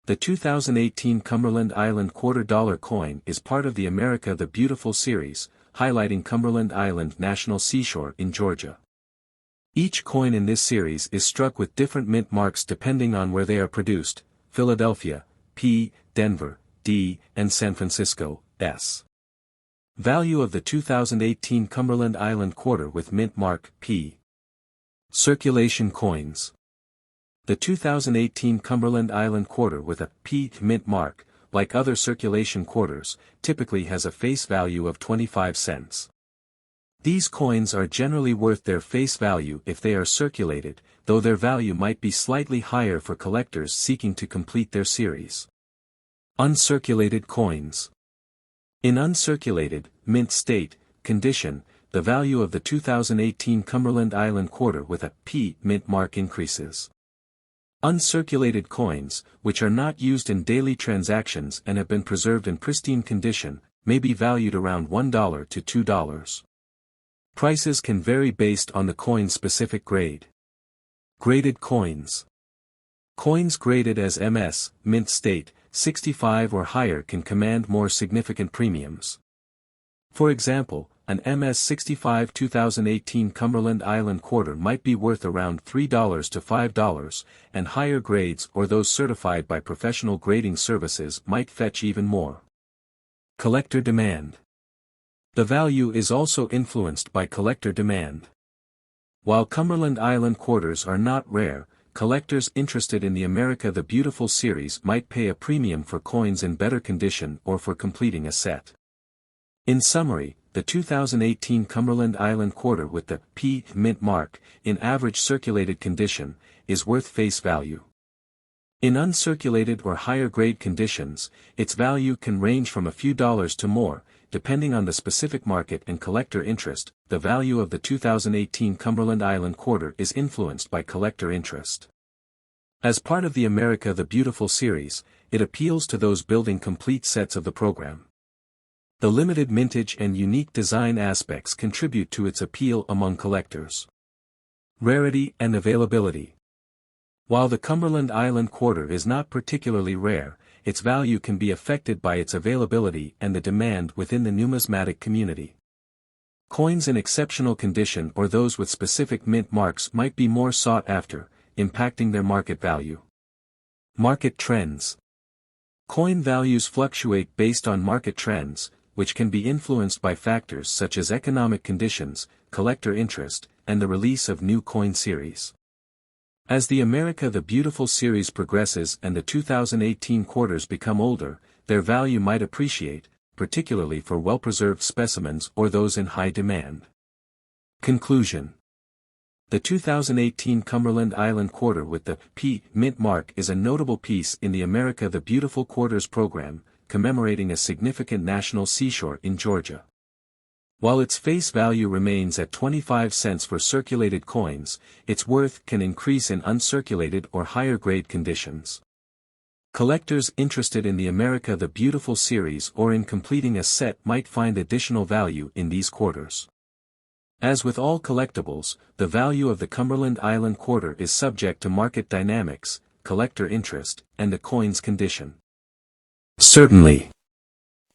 The 2018 Cumberland Island $2 coin is part of the America the Beautiful series, highlighting Cumberland Island National Seashore in Georgia. Each coin in this series is struck with different mint marks depending on where they are produced: Philadelphia, P, Denver, D, and San Francisco, S. Value of the 2018 Cumberland Island quarter with mint mark, P. Circulation coins. The 2018 Cumberland Island quarter with a P mint mark, like other circulation quarters, typically has a face value of 25 cents. These coins are generally worth their face value if they are circulated, though their value might be slightly higher for collectors seeking to complete their series. Uncirculated coins. In uncirculated, mint state, condition, the value of the 2018 Cumberland Island quarter with a P mint mark increases. Uncirculated coins, which are not used in daily transactions and have been preserved in pristine condition, may be valued around $1 to $2. Prices can vary based on the coin's specific grade. Graded coins. Coins graded as MS, mint state, 65 or higher can command more significant premiums. For example, an MS 65 2018 Cumberland Island quarter might be worth around $3 to $5, and higher grades or those certified by professional grading services might fetch even more. Collector demand. The value is also influenced by collector demand. While Cumberland Island quarters are not rare, collectors interested in the America the Beautiful series might pay a premium for coins in better condition or for completing a set. In summary, the 2018 Cumberland Island quarter with the P mint mark, in average circulated condition, is worth face value. In uncirculated or higher grade conditions, its value can range from a few dollars to more, depending on the specific market and collector interest. The value of the 2018 Cumberland Island quarter is influenced by collector interest. As part of the America the Beautiful series, it appeals to those building complete sets of the program. The limited mintage and unique design aspects contribute to its appeal among collectors. Rarity and availability. While the Cumberland Island quarter is not particularly rare, its value can be affected by its availability and the demand within the numismatic community. Coins in exceptional condition or those with specific mint marks might be more sought after, impacting their market value. Market trends. Coin values fluctuate based on market trends, which can be influenced by factors such as economic conditions, collector interest, and the release of new coin series. As the America the Beautiful series progresses and the 2018 quarters become older, their value might appreciate, particularly for well-preserved specimens or those in high demand. Conclusion. The 2018 Cumberland Island quarter with the P mint mark is a notable piece in the America the Beautiful quarters program, commemorating a significant national seashore in Georgia. While its face value remains at 25 cents for circulated coins, its worth can increase in uncirculated or higher grade conditions. Collectors interested in the America the Beautiful series or in completing a set might find additional value in these quarters. As with all collectibles, the value of the Cumberland Island quarter is subject to market dynamics, collector interest, and the coin's condition. Certainly.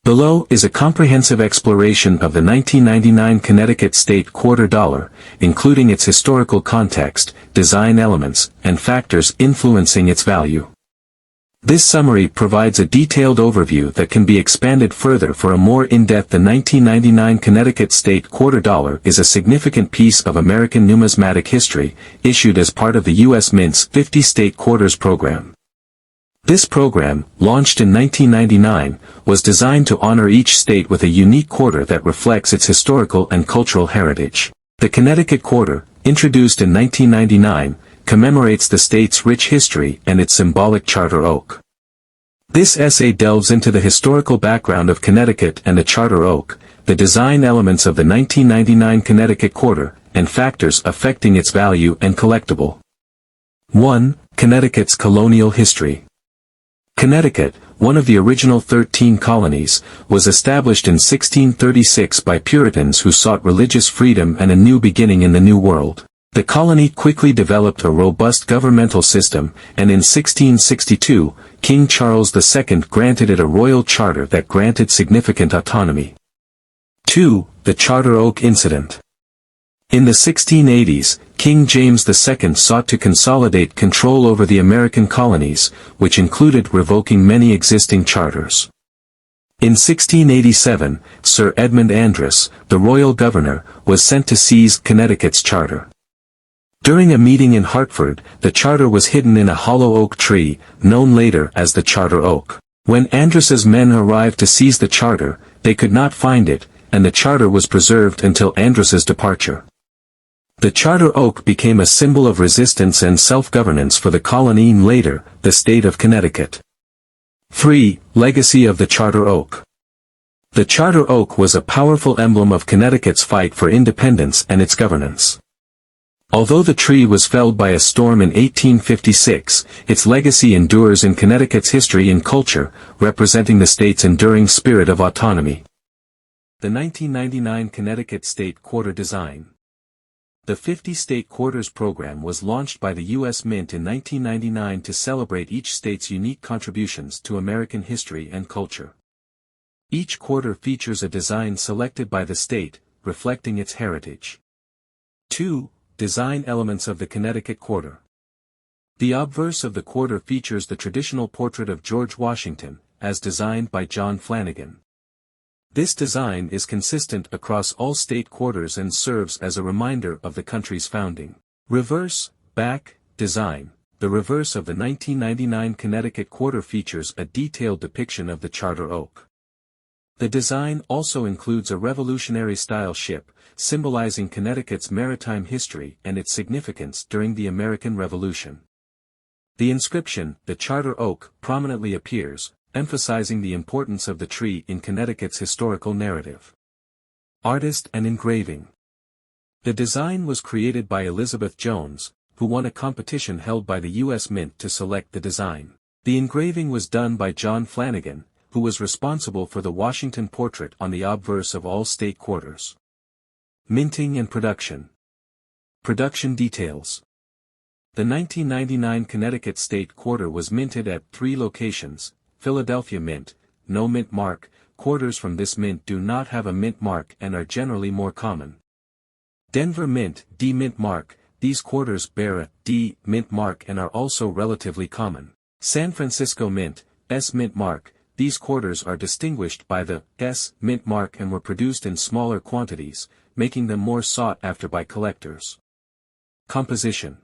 Below is a comprehensive exploration of the 1999 Connecticut State Quarter Dollar, including its historical context, design elements, and factors influencing its value. This summary provides a detailed overview that can be expanded further for a more in-depth. The 1999 Connecticut State Quarter Dollar is a significant piece of American numismatic history, issued as part of the U.S. Mint's 50 State Quarters program. This program, launched in 1999, was designed to honor each state with a unique quarter that reflects its historical and cultural heritage. The Connecticut quarter, introduced in 1999, commemorates the state's rich history and its symbolic charter oak. This essay delves into the historical background of Connecticut and the charter oak, the design elements of the 1999 Connecticut quarter, and factors affecting its value and collectible. 1. Connecticut's colonial history. Connecticut, one of the original 13 colonies, was established in 1636 by Puritans who sought religious freedom and a new beginning in the New World. The colony quickly developed a robust governmental system, and in 1662, King Charles II granted it a royal charter that granted significant autonomy. 2. The Charter Oak Incident. In the 1680s, King James II sought to consolidate control over the American colonies, which included revoking many existing charters. In 1687, Sir Edmund Andros, the royal governor, was sent to seize Connecticut's charter. During a meeting in Hartford, the charter was hidden in a hollow oak tree, known later as the Charter Oak. When Andros's men arrived to seize the charter, they could not find it, and the charter was preserved until Andros's departure. The Charter Oak became a symbol of resistance and self-governance for the colony and later, the state of Connecticut. 3. Legacy of the Charter Oak. The Charter Oak was a powerful emblem of Connecticut's fight for independence and its governance. Although the tree was felled by a storm in 1856, its legacy endures in Connecticut's history and culture, representing the state's enduring spirit of autonomy. The 1999 Connecticut State Quarter Design. The 50 State Quarters program was launched by the U.S. Mint in 1999 to celebrate each state's unique contributions to American history and culture. Each quarter features a design selected by the state, reflecting its heritage. 2. Design elements of the Connecticut Quarter. The obverse of the quarter features the traditional portrait of George Washington, as designed by John Flanagan. This design is consistent across all state quarters and serves as a reminder of the country's founding. Reverse, back, design. The reverse of the 1999 Connecticut Quarter features a detailed depiction of the Charter Oak. The design also includes a Revolutionary-style ship, symbolizing Connecticut's maritime history and its significance during the American Revolution. The inscription, "The Charter Oak," prominently appears, emphasizing the importance of the tree in Connecticut's historical narrative. Artist and engraving. The design was created by Elizabeth Jones, who won a competition held by the U.S. Mint to select the design. The engraving was done by John Flanagan, who was responsible for the Washington portrait on the obverse of all state quarters. Minting and production. Production details. The 1999 Connecticut State Quarter was minted at 3 locations: Philadelphia Mint, no mint mark. Quarters from this mint do not have a mint mark and are generally more common. Denver Mint, D mint mark. These quarters bear a D mint mark and are also relatively common. San Francisco Mint, S mint mark. These quarters are distinguished by the S mint mark and were produced in smaller quantities, making them more sought after by collectors. Composition.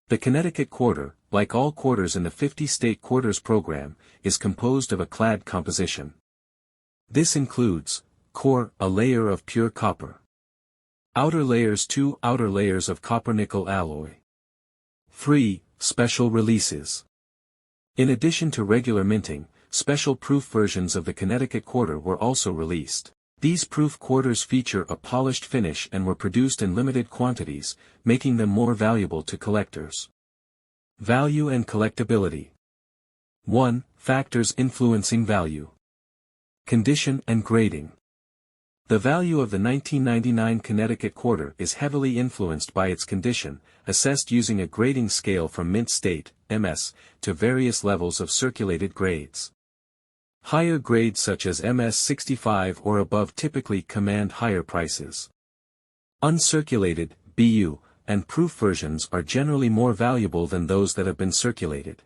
The Connecticut Quarter, like all quarters in the 50 State Quarters program, is composed of a clad composition. This includes core, a layer of pure copper. Outer layers, 2 outer layers of copper-nickel alloy. 3. Special releases. In addition to regular minting, special proof versions of the Connecticut Quarter were also released. These proof quarters feature a polished finish and were produced in limited quantities, making them more valuable to collectors. Value and collectability. 1. Factors influencing value. Condition and grading. The value of the 1999 Connecticut Quarter is heavily influenced by its condition, assessed using a grading scale from mint state, MS, to various levels of circulated grades. Higher grades such as MS 65 or above typically command higher prices. Uncirculated, BU, and proof versions are generally more valuable than those that have been circulated.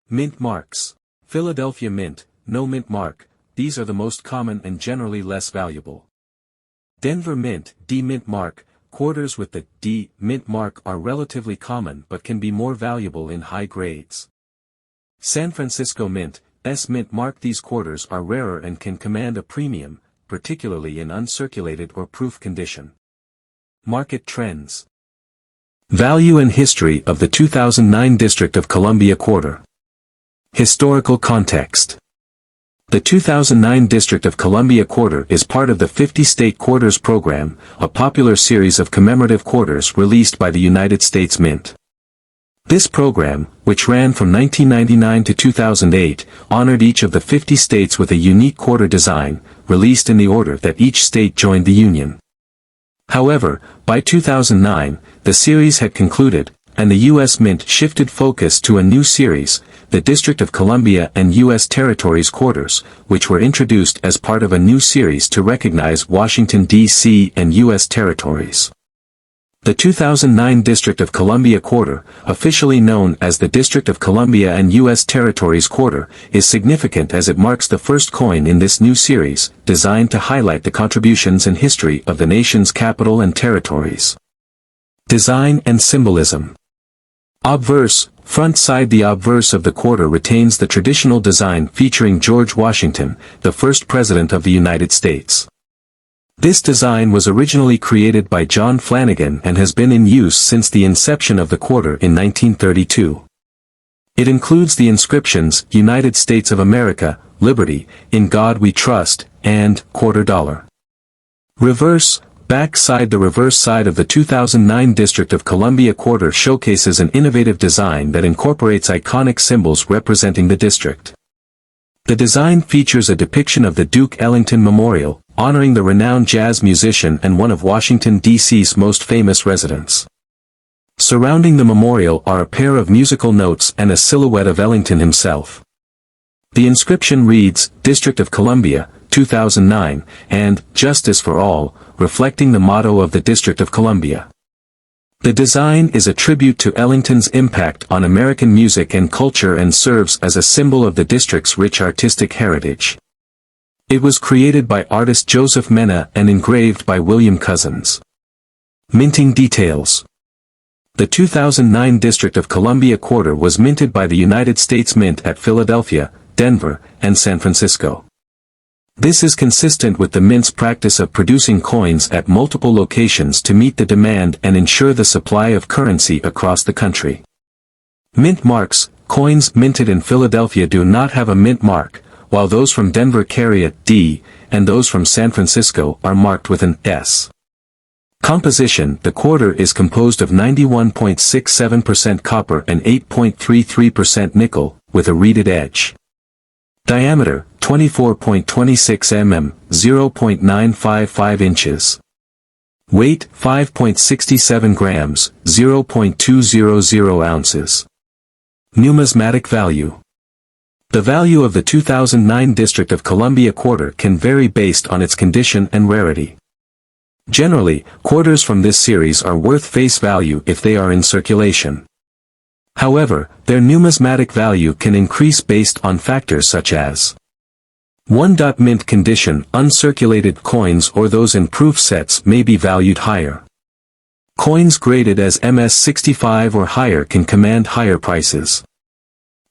Mint marks. Philadelphia Mint, no mint mark. These are the most common and generally less valuable. Denver Mint, D mint mark. Quarters with the D mint mark are relatively common but can be more valuable in high grades. San Francisco Mint, S mint mark. These quarters are rarer and can command a premium, particularly in uncirculated or proof condition. Market trends. Value and history of the 2009 District of Columbia Quarter. Historical context. The 2009 District of Columbia Quarter is part of the 50 State Quarters program, a popular series of commemorative quarters released by the United States Mint. This program, which ran from 1999 to 2008, honored each of the 50 states with a unique quarter design, released in the order that each state joined the Union. However, by 2009, the series had concluded, and the U.S. Mint shifted focus to a new series, the District of Columbia and U.S. Territories quarters, which were introduced as part of a new series to recognize Washington, D.C. and U.S. territories. The 2009 District of Columbia quarter, officially known as the District of Columbia and U.S. Territories quarter, is significant as it marks the first coin in this new series, designed to highlight the contributions and history of the nation's capital and territories. Design and symbolism. Obverse, front side. The obverse of the quarter retains the traditional design featuring George Washington, the first President of the United States. This design was originally created by John Flanagan and has been in use since the inception of the quarter in 1932. It includes the inscriptions, United States of America, Liberty, In God We Trust, and Quarter Dollar. Reverse, back side. The reverse side of the 2009 District of Columbia quarter showcases an innovative design that incorporates iconic symbols representing the district. The design features a depiction of the Duke Ellington Memorial, honoring the renowned jazz musician and one of Washington, D.C.'s most famous residents. Surrounding the memorial are a pair of musical notes and a silhouette of Ellington himself. The inscription reads, District of Columbia, 2009, and Justice for All, reflecting the motto of the District of Columbia. The design is a tribute to Ellington's impact on American music and culture and serves as a symbol of the district's rich artistic heritage. It was created by artist Joseph Mena and engraved by William Cousins. Minting details. The 2009 District of Columbia quarter was minted by the United States Mint at Philadelphia, Denver, and San Francisco. This is consistent with the Mint's practice of producing coins at multiple locations to meet the demand and ensure the supply of currency across the country. Mint marks. Coins minted in Philadelphia do not have a mint mark, while those from Denver carry a D, and those from San Francisco are marked with an S. Composition. The quarter is composed of 91.67% copper and 8.33% nickel, with a reeded edge. Diameter, 24.26 mm, 0.955 inches. Weight, 5.67 grams, 0.200 ounces. Numismatic value. The value of the 2009 District of Columbia quarter can vary based on its condition and rarity. Generally, quarters from this series are worth face value if they are in circulation. However, their numismatic value can increase based on factors such as 1. Mint condition. Uncirculated coins or those in proof sets may be valued higher. Coins graded as MS65 or higher can command higher prices.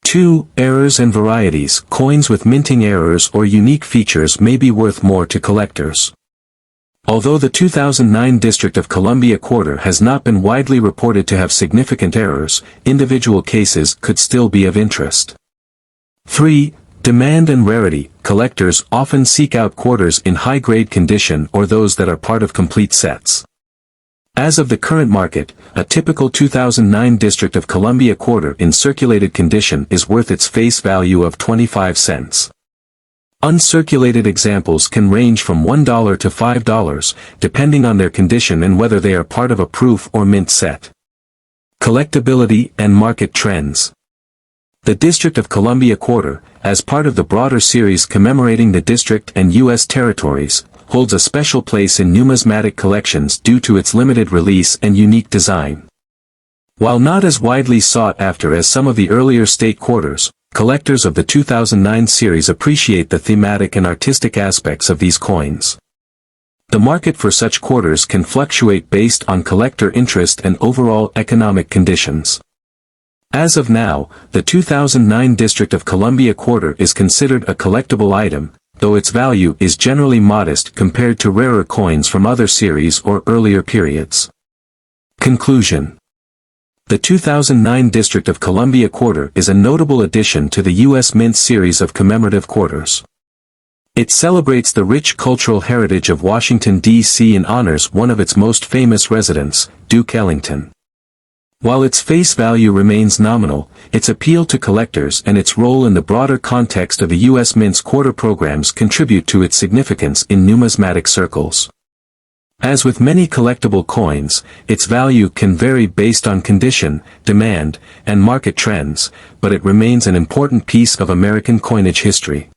2. Errors and varieties. Coins with minting errors or unique features may be worth more to collectors. Although the 2009 District of Columbia quarter has not been widely reported to have significant errors, individual cases could still be of interest. 3. Demand and rarity. Collectors often seek out quarters in high-grade condition or those that are part of complete sets. As of the current market, a typical 2009 District of Columbia quarter in circulated condition is worth its face value of 25 cents. Uncirculated examples can range from $1 to $5, depending on their condition and whether they are part of a proof or mint set. Collectability and market trends. The District of Columbia quarter, as part of the broader series commemorating the district and U.S. territories, holds a special place in numismatic collections due to its limited release and unique design. While not as widely sought after as some of the earlier state quarters, collectors of the 2009 series appreciate the thematic and artistic aspects of these coins. The market for such quarters can fluctuate based on collector interest and overall economic conditions. As of now, the 2009 District of Columbia quarter is considered a collectible item, though its value is generally modest compared to rarer coins from other series or earlier periods. Conclusion. The 2009 District of Columbia quarter is a notable addition to the U.S. Mint series of commemorative quarters. It celebrates the rich cultural heritage of Washington, D.C. and honors one of its most famous residents, Duke Ellington. While its face value remains nominal, its appeal to collectors and its role in the broader context of the U.S. Mint's quarter programs contribute to its significance in numismatic circles. As with many collectible coins, its value can vary based on condition, demand, and market trends, but it remains an important piece of American coinage history.